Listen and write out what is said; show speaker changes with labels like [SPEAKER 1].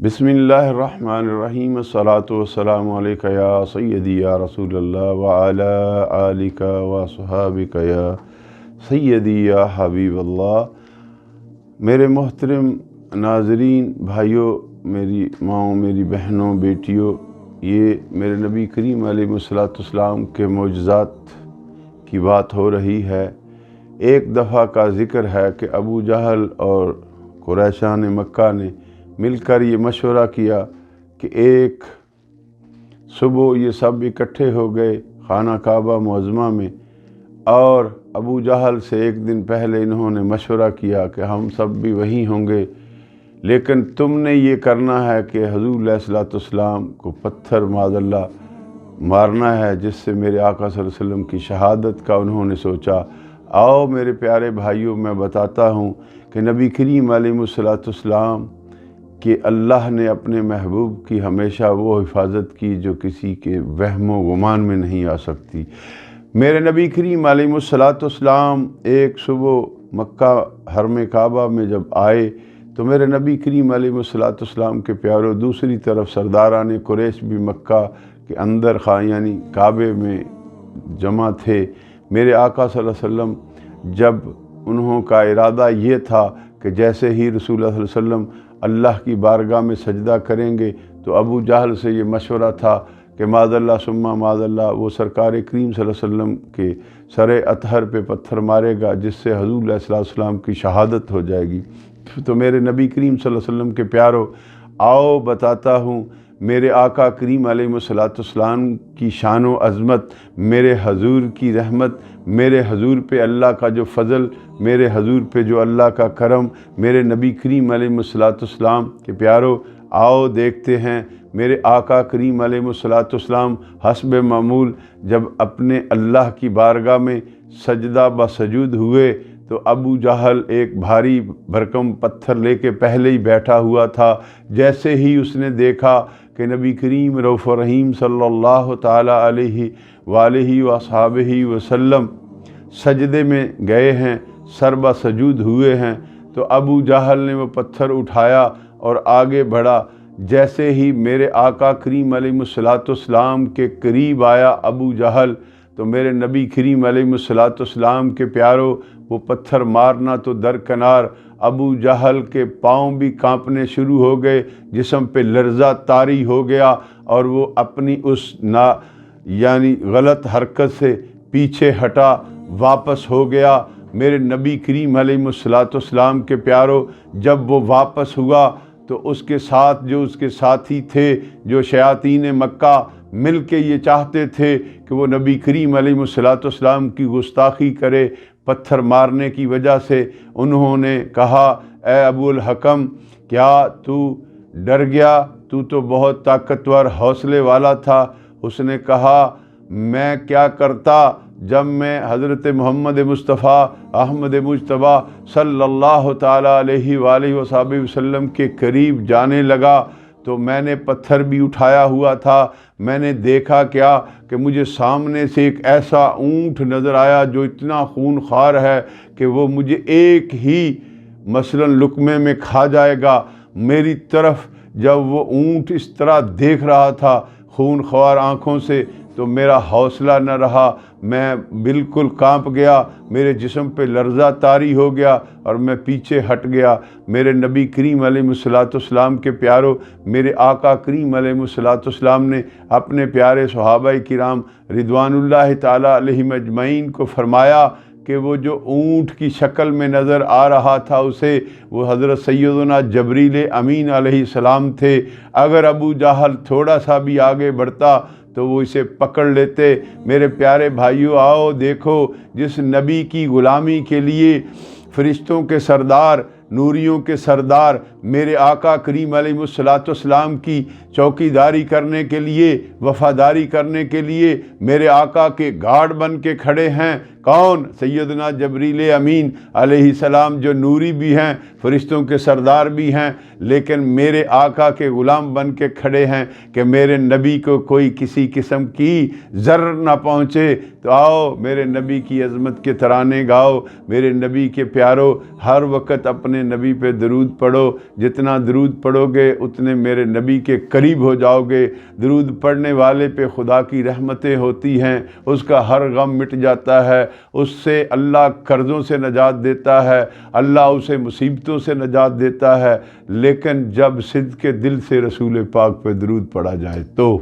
[SPEAKER 1] बिस्मिल्लाहिर्रहमानिर्रहीम अस्सलातु वस्सलामु अलैका या सय्यदी या रसूल अल्लाह व अला आलिका व सहाबिका या सय्यदी या हबीब अल्लाह। मेरे मोहतरम नाज़रीन, भाइयों, मेरी माँओं, मेरी बहनों, बेटियों, ये मेरे नबी करीम अलैहिस्सलाम के मोजज़ात की बात हो रही है। एक दफ़ा का ज़िक्र है कि अबू जहल और कुरैशान मक्का ने मिलकर ये मशवरा किया कि एक सुबह ये सब इकट्ठे हो गए खाना काबा मुअज़्ज़मा में, और अबू जहल से एक दिन पहले इन्होंने मशवरा किया कि हम सब भी वहीं होंगे, लेकिन तुमने ये करना है कि हुज़ूर अलैहिस्सलाम को पत्थर माज़अल्लाह मारना है, जिससे मेरे आका सल्लल्लाहु अलैहि वसल्लम की शहादत का उन्होंने सोचा। आओ मेरे प्यारे भाइयों, मैं बताता हूँ कि नबी करीम अलैहिस्सलाम कि अल्लाह ने अपने महबूब की हमेशा वो हिफाजत की जो किसी के वहमो गुमान में नहीं आ सकती। मेरे नबी करीम अलैहिस्सलाम एक सुबह मक्का हरम काबा में जब आए तो मेरे नबी करीम अलैहिस्सलाम के प्यारों, दूसरी तरफ सरदारान कुरैश भी मक्का के अंदर यानी काबे में जमा थे। मेरे आका सल्लल्लाहु अलैहि वसल्लम जब उन्हों का इरादा ये था कि जैसे ही रसूल सल्लल्लाहु अलैहि वसल्लम अल्लाह की बारगाह में सजदा करेंगे तो अबू जहल से ये मशवरा था कि माज़अल्लाह सुम्मा माज़अल्लाह वो सरकार करीम सल्लल्लाहु अलैहि वसल्लम के सरे अतहर पे पत्थर मारेगा, जिससे हुज़ूर अलैहि वसल्लम की शहादत हो जाएगी। तो मेरे नबी करीम सल्लल्लाहु अलैहि वसल्लम के प्यारो, आओ बताता हूँ मेरे आका करीम अलैहिस्सलाम की शान व अज़मत, मेरे हजूर की रहमत, मेरे हजूर पे अल्लाह का जो फ़ज़ल, मेरे हजूर पे जो अल्लाह का करम, मेरे नबी करीम अलैहिस्सलाम के प्यारो, आओ देखते हैं मेरे आका करीम अलैहिस्सलाम हस्ब मामूल जब अपने अल्लाह की बारगाह में सजदा ब सजूद हुए तो अबू जहल एक भारी भरकम पत्थर लेके पहले ही बैठा हुआ था। जैसे ही उसने देखा कि नबी करीम रऊफ़ रहीम सल्लल्लाहु ताला अलैहि वसहाबिहि वसल्लम सजदे में गए हैं, सर ब सजूद हुए हैं, तो अबू जहल ने वो पत्थर उठाया और आगे बढ़ा। जैसे ही मेरे आका करीम अलैहिस्सलाम के करीब आया अबू जहल, तो मेरे नबी करीम अलैहिस्सलाम के प्यारो, वो पत्थर मारना तो दरकनार, अबू जहल के पाँव भी कांपने शुरू हो गए, जिस्म पे लर्ज़ा तारी हो गया, और वो अपनी उस यानी गलत हरकत से पीछे हटा, वापस हो गया। मेरे नबी करीम अलैहिस्सलाम के प्यारो, जब वो वापस हुआ तो उसके साथ जो उसके साथी थे, जो शयातीन मक्का, मिल के ये चाहते थे कि वो नबी करीम अलैहिस्सलाम की गुस्ताखी करे पत्थर मारने की वजह से। उन्होंने कहा, ए अबुल हकम, क्या तू डर गया? तू तो बहुत ताकतवर हौसले वाला था। उसने कहा, मैं क्या करता जब मैं हज़रत मोहम्मद मुस्तफ़ा अहमद मुजतबा सल्लल्लाहु ताला अलैहि वसल्लम के करीब जाने लगा तो मैंने पत्थर भी उठाया हुआ था। मैंने देखा क्या कि मुझे सामने से एक ऐसा ऊँट नज़र आया जो इतना खूनखार है कि वो मुझे एक ही मसलन लुक़मे में खा जाएगा। मेरी तरफ जब वो ऊँट इस तरह देख रहा था खूनख्वार आँखों से, तो मेरा हौसला न रहा, मैं बिल्कुल कांप गया, मेरे जिस्म पे लर्ज़ा तारी हो गया और मैं पीछे हट गया। मेरे नबी करीम अलैहिस्सलाम के प्यारो, मेरे आका करीम अलैहिस्सलाम ने अपने प्यारे सहाबाए किराम रिदवानुल्लाह ताला अलैहिम अजमईन को फरमाया कि वो जो ऊँट की शक्ल में नज़र आ रहा था उसे वो हज़रत सैयदना जबरील अमीन अलैहिस्सलाम थे। अगर अबू जहल थोड़ा सा भी आगे बढ़ता तो वो इसे पकड़ लेते। मेरे प्यारे भाइयों, आओ देखो, जिस नबी की ग़ुलामी के लिए फ़रिश्तों के सरदार, नूरियों के सरदार, मेरे आका करीम अलैहिस्सलाम की चौकीदारी करने के लिए, वफ़ादारी करने के लिए मेरे आका के गार्ड बन के खड़े हैं। कौन? सैयदना जबरील अमीन अलैहिस्सलाम, जो नूरी भी हैं, फ़रिश्तों के सरदार भी हैं, लेकिन मेरे आका के ग़ुलाम बन के खड़े हैं कि मेरे नबी को कोई किसी किस्म की ज़र्र ना पहुँचे। तो आओ मेरे नबी की अज़मत के तराने गाओ। मेरे नबी के प्यारो, हर वक्त अपने नबी पे दरूद पढ़ो। جتنا درود پڑھو گے اتنے میرے نبی کے قریب ہو جاؤ گے۔ درود پڑھنے والے پہ خدا کی رحمتیں ہوتی ہیں، اس کا ہر غم مٹ جاتا ہے، اس سے اللہ قرضوں سے نجات دیتا ہے، اللہ اسے مصیبتوں سے نجات دیتا ہے۔ لیکن جب صدق کے دل سے رسول پاک پہ درود پڑھا جائے تو